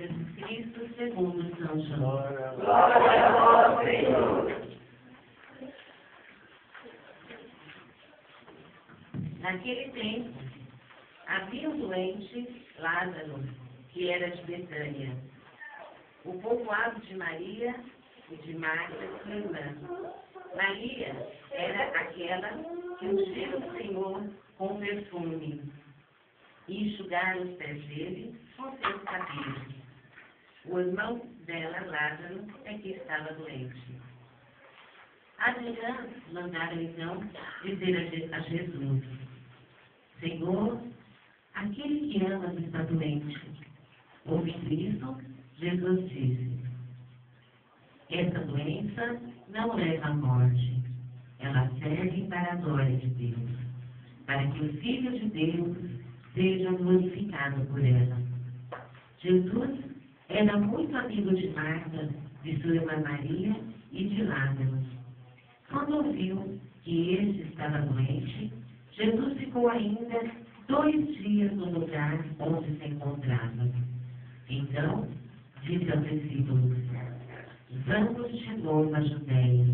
Jesus Cristo, segundo São João. Glória a vós, Senhor. Naquele tempo, havia um doente, Lázaro, que era de Betânia, o povoado de Maria e de Marta, sua irmã. Maria era aquela que ungiu o Senhor com perfume e enxugaram os pés dele com seus cabelos. O irmão dela, Lázaro, é que estava doente. As irmãs mandaram então dizer a Jesus: Senhor, aquele que ama está doente. Ouvindo isso, Jesus disse: essa doença não leva à morte. Ela serve para a glória de Deus, para que o Filho de Deus seja glorificado por ela. Jesus era muito amigo de Marta, de sua irmã Maria e de Lázaro. Quando ouviu que este estava doente, Jesus ficou ainda 2 dias no lugar onde se encontrava. Então, disse aos discípulos: vamos de novo à Judéia.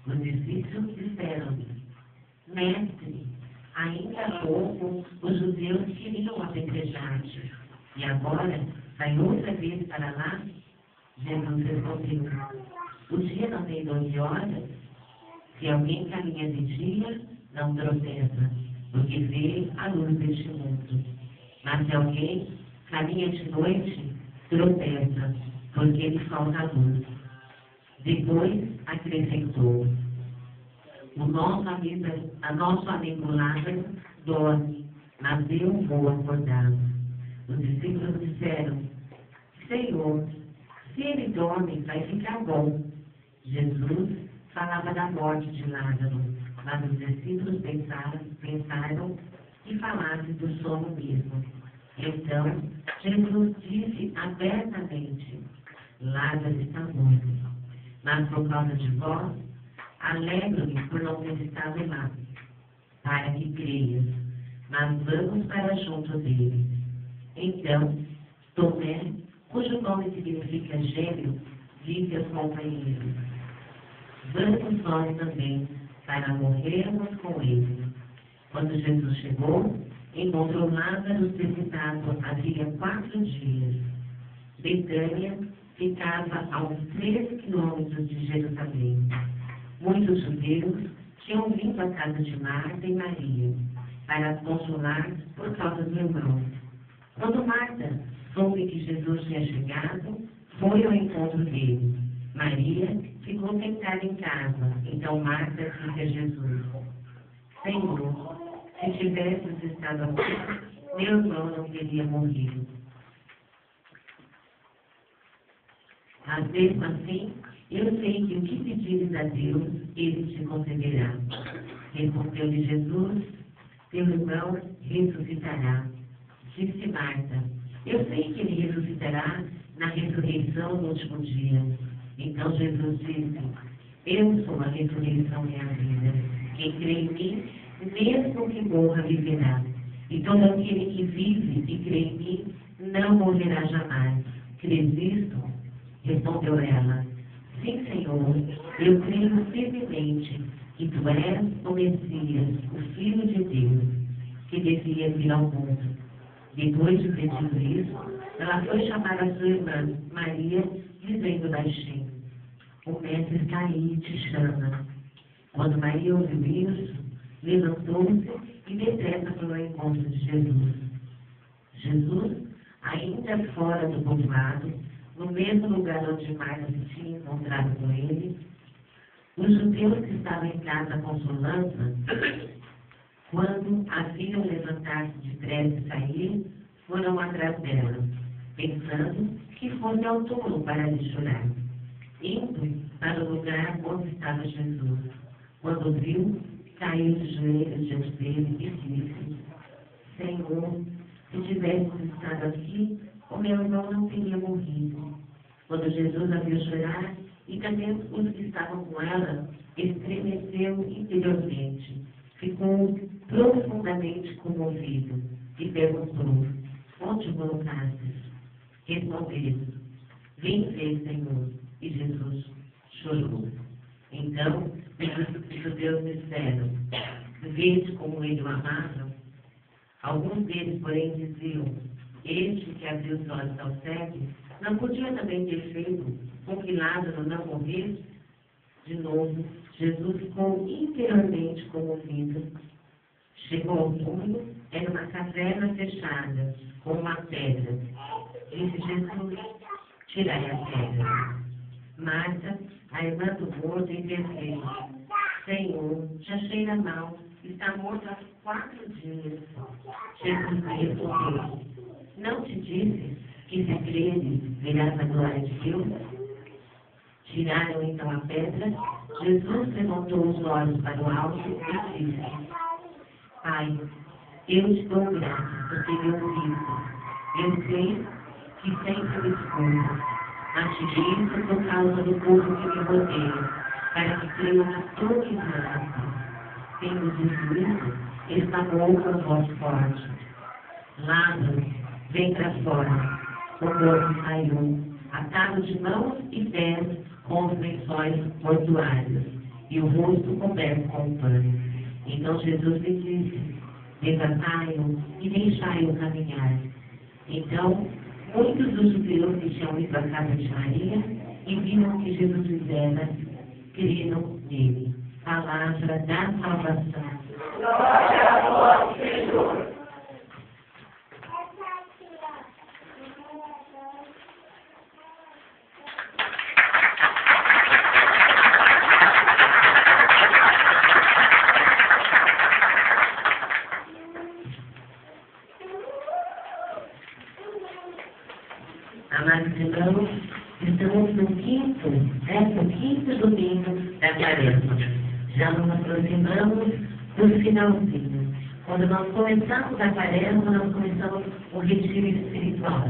Os discípulos disseram-lhe: Mestre, ainda há pouco os judeus queriam apedrejar-te, e agora vai outra vez para lá? Jesus respondeu: o dia não tem 12 horas? Se alguém caminha de dia, não tropeça, porque vê a luz deste mundo. Mas se alguém caminha de noite, tropeça, porque lhe falta a luz. Depois acrescentou: o nosso amigo Lázaro dorme, mas eu vou acordá-lo. Os discípulos disseram: Senhor, se ele dorme, vai ficar bom. Jesus falava da morte de Lázaro, mas os discípulos pensaram que falasse do sono mesmo. Então, Jesus disse abertamente: Lázaro está morto, mas por causa de vós, alegro-me por não ter estado lá, para que creias, mas vamos para junto dele. Então, Tomé, cujo nome significa gêmeo, disse aos companheiros: vamos nós também, para morrermos com ele. Quando Jesus chegou, encontrou Lázaro sepultado havia 4 dias. Betânia ficava a uns 3 quilômetros de Jerusalém. Muitos judeus tinham vindo à casa de Marta e Maria para as consolar por causa do irmão. Quando Marta soube que Jesus tinha chegado, foi ao encontro dele. Maria ficou sentada em casa. Então Marta disse a Jesus: Senhor, se tivesses estado aqui, meu irmão não teria morrido. Mas mesmo assim, eu sei que o que pedires a Deus, Ele te concederá. Respondeu-lhe Jesus: teu irmão ressuscitará. Disse Marta: eu sei que ele ressuscitará na ressurreição no último dia. Então Jesus disse: eu sou a ressurreição e a vida. Quem crê em mim, mesmo que morra, viverá. E todo aquele que vive e crê em mim, não morrerá jamais. Crês nisto? Respondeu ela: sim, Senhor, eu creio firmemente que tu és o Messias, o Filho de Deus, que devia vir ao mundo. Depois de ter dito isso, ela foi chamar a sua irmã, Maria, dizendo baixinho: o mestre está aí e te chama. Quando Maria ouviu isso, levantou-se e depressa foi ao encontro de Jesus. Jesus, ainda fora do povoado, no mesmo lugar onde Marta se tinha encontrado com ele, os judeus que estavam em casa consolando, quando a viram levantar-se depressa e sair, foram atrás dela, pensando que fosse ao túmulo para lhe chorar. Indo para o lugar onde estava Jesus, quando viu, caiu de joelhos diante dele e disse: Senhor, se tivesses estado aqui, o meu irmão não teria morrido. Quando Jesus a viu chorar, e também os que estavam com ela, estremeceu interiormente, ficou profundamente comovido e perguntou: onde o colocastes? Responderam: vem ver, Senhor. E Jesus chorou. Então, os judeus disseram: vede como ele o amava? Alguns deles, porém, diziam: este que abriu os olhos ao cego, não podia também ter feito com que Lázaro não morresse? De novo, Jesus ficou interiormente comovido. Chegou ao túmulo, era uma caverna fechada, com uma pedra. Disse Jesus: tirai a pedra. Marta, a irmã do morto, interveio: Senhor, já cheira mal, está morto há 4 dias. Jesus lhe respondeu: não te disse que se creres, verás a glória de Deus? Tiraram então a pedra. Jesus levantou os olhos para o alto e disse: Pai, eu te dou graças por ter me ouvido. Eu sei que sempre me escuto, mas te digo por causa do povo que me rodeia, para que creiam que tu me amas. Tendo dito isso, ele clamou com voz forte: Lázaro, vem para fora. O corpo saiu, atado de mãos e pés com os lençóis mortuários, e o rosto coberto com um pano. Então Jesus lhe disse: levantai-o e deixai-o caminhar. Então, muitos dos judeus que tinham ido à casa de Maria e viram o que Jesus fizera, creram nele. Palavra da salvação. Glória a vós, Senhor. Amados irmãos, estamos no quinto domingo da Quaresma. Já nos aproximamos do finalzinho. Quando nós começamos a Quaresma, nós começamos o retiro espiritual,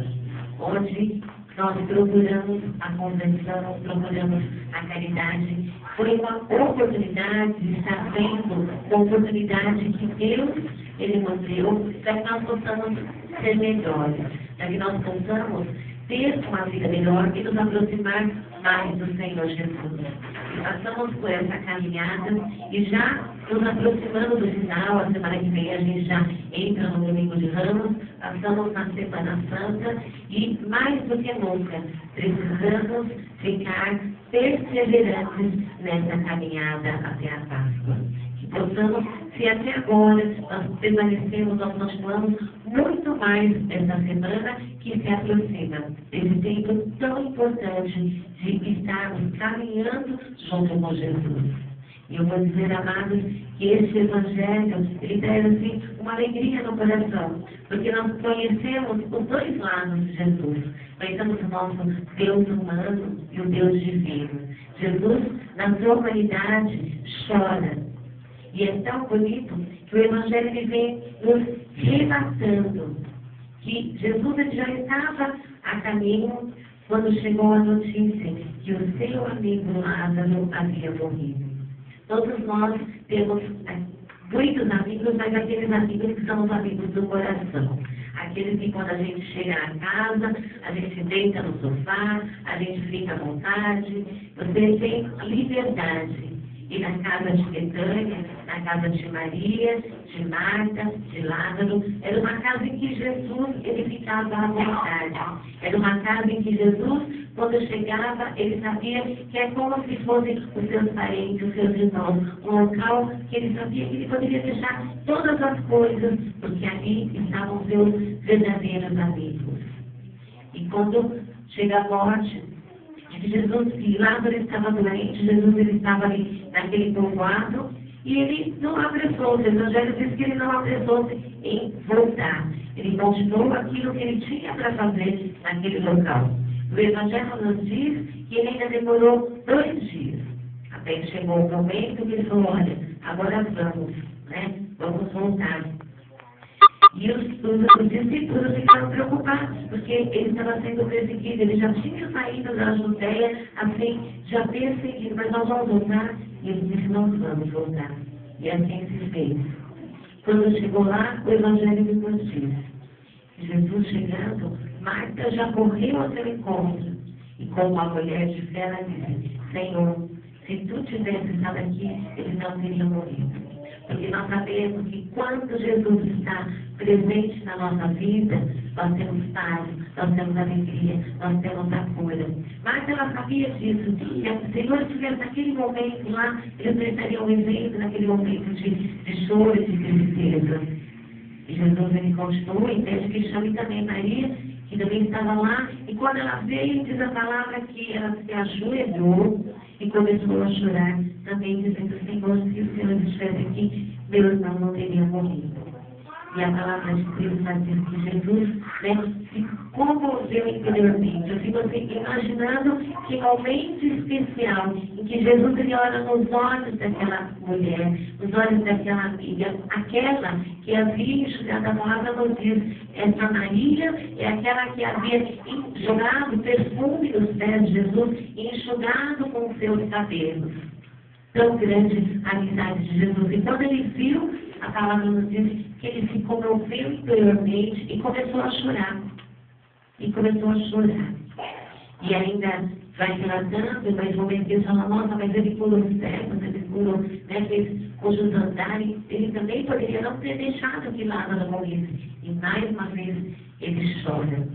onde nós procuramos a convenção, procuramos a caridade. Foi uma oportunidade, está sendo uma oportunidade que Deus Ele nos deu para que nós possamos ser melhores, para que nós possamos ter uma vida melhor e nos aproximar mais do Senhor Jesus. Passamos por essa caminhada e já nos aproximando do final. A semana que vem a gente já entra no Domingo de Ramos, passamos na Semana Santa e mais do que nunca precisamos ficar perseverantes nessa caminhada até a Páscoa. Que possamos, se até agora nós permanecemos, nós continuamos muito mais essa semana que se aproxima, esse tempo tão importante de estarmos caminhando junto com Jesus. E eu vou dizer, amados, que esse Evangelho, ele traz assim uma alegria no coração, porque nós conhecemos os dois lados de Jesus. Conhecemos o nosso Deus humano e o Deus divino. Jesus, na sua humanidade, chora. E é tão bonito que o Evangelho ele vem nos relatando que Jesus ele já estava a caminho quando chegou a notícia que o seu amigo Lázaro havia morrido. Todos nós temos muitos amigos, mas aqueles amigos que são os amigos do coração. Aqueles que quando a gente chega na casa, a gente deita no sofá, a gente fica à vontade, você tem liberdade. E na casa de Betânia, na casa de Maria, de Marta, de Lázaro, era uma casa em que Jesus ele ficava à vontade. Era uma casa em que Jesus, quando chegava, ele sabia que é como se fossem os seus parentes, os seus irmãos. Um local que ele sabia que ele poderia deixar todas as coisas, porque ali estavam seus verdadeiros amigos. E quando chega a morte, Jesus, e Lázaro estava doente, Jesus ele estava ali naquele povoado, e ele não apressou-se. O Evangelho diz que ele não apressou-se em voltar. Ele continuou aquilo que ele tinha para fazer naquele local. O Evangelho nos diz que ele ainda demorou 2 dias. Até que chegou o momento que ele falou: olha, agora vamos, né? Vamos voltar. E os discípulos ficaram preocupados, porque ele estava sendo perseguido, ele já tinha saído da Judéia, assim, já perseguido, mas nós vamos voltar. E ele disse: nós vamos voltar. E assim se fez. Quando chegou lá, o Evangelho nos diz: Jesus chegando, Marta já correu ao seu encontro. E como a mulher de fé, ela disse: Senhor, se tu tivesse estado aqui, ele não teria morrido. Porque nós sabemos que quando Jesus está presente na nossa vida, nós temos paz, nós temos alegria, nós temos a cura. Mas ela sabia disso, que se o Senhor estivesse naquele momento lá, eles não estariam vivendo naquele momento de choro e de tristeza. E Jesus, ele continua, entende que chame também Maria, que também estava lá, e quando ela veio, diz a palavra que ela se ajoelhou e começou a chorar, também dizendo: Senhor, se o Senhor estivesse aqui, meu irmão não teria morrido. E a palavra de Deus vai dizer que Jesus, né, se comoveu interiormente. Eu fico assim, imaginando que momento especial em que Jesus ele olha nos olhos daquela mulher, nos olhos daquela amiga, aquela que havia enxugado, a palavra nos diz, essa Maria é aquela que havia jogado perfume nos pés de Jesus e enxugado com os seus cabelos. Tão grande a amizade de Jesus. E quando ele viu, a palavra nos diz que ele se comoveu interiormente e começou a chorar. E ainda vai relatando, mas momentos ele fala: nossa, mas ele curou os cegos, ele curou, né, fez cujos andares, ele também poderia não ter deixado que Lázaro morresse. E mais uma vez ele chora.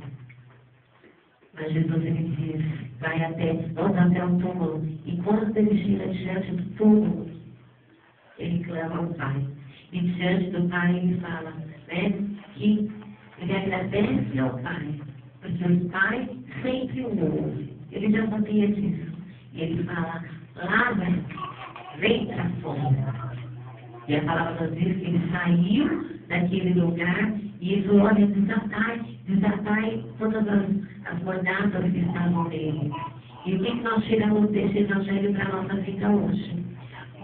Mas Jesus, ele diz, vai até o túmulo. E quando ele chega diante do túmulo, ele clama ao Pai. E diante do Pai ele fala, né, que ele agradece ao Pai, porque o Pai sempre o ouve. Ele já sabia disso. E ele fala: Lázaro, vem para fora. E a palavra nos diz que ele saiu daquele lugar e ele falou: olha, desatai todas as bordadas que estavam nele. E o que nós tiramos desse evangelho para a nossa vida hoje?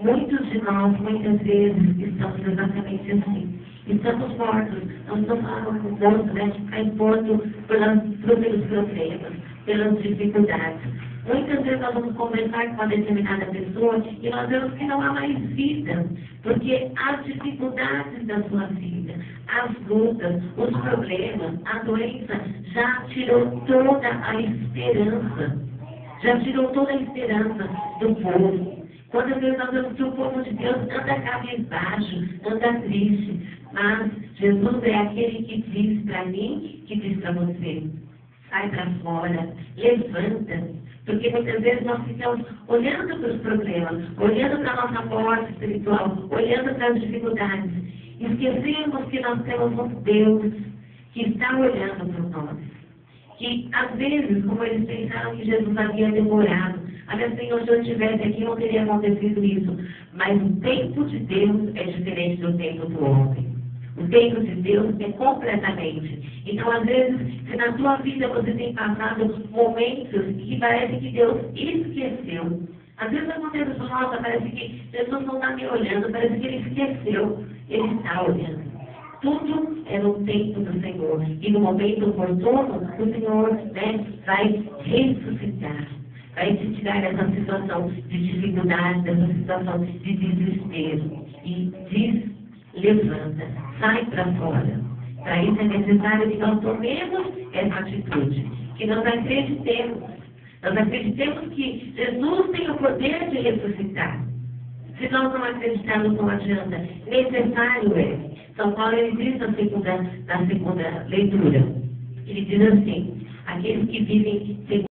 Muitos de nós, muitas vezes, estamos exatamente assim. Estamos mortos, não estamos falando mortos, né, de ficar imposto pelos problemas, pelas dificuldades. Muitas vezes nós vamos conversar com uma determinada pessoa e nós vemos que não há mais vida, porque as dificuldades da sua vida, as lutas, os problemas, a doença já tirou toda a esperança. Já tirou toda a esperança do povo. Quantas vezes nós vemos que o povo de Deus anda cabisbaixo, anda triste, mas Jesus é aquele que diz para mim, que diz para você: sai para fora, levanta. Porque muitas vezes nós ficamos olhando para os problemas, olhando para a nossa morte espiritual, olhando para as dificuldades. Esquecemos que nós temos um Deus que está olhando por nós. Que às vezes, como eles pensaram que Jesus havia demorado, Senhor, se eu estivesse aqui não teria acontecido isso. Mas o tempo de Deus é diferente do tempo do homem. O tempo de Deus é completamente. Então, às vezes, se na sua vida você tem passado momentos que parece que Deus esqueceu. Às vezes acontece isso: nossa, parece que Jesus não está me olhando, parece que Ele esqueceu. Ele está olhando. Tudo é no tempo do Senhor. E no momento oportuno, o Senhor, né, vai ressuscitar. Vai te tirar dessa situação de dificuldade, dessa situação de desespero. E diz: levanta, sai para fora. Para isso é necessário que nós tomemos essa atitude. Que nós acreditemos. Nós acreditemos que Jesus tem o poder de ressuscitar. Se nós não acreditarmos, não adianta. Necessário é. São Paulo, ele diz na segunda leitura. Ele diz assim: aqueles que vivem segundo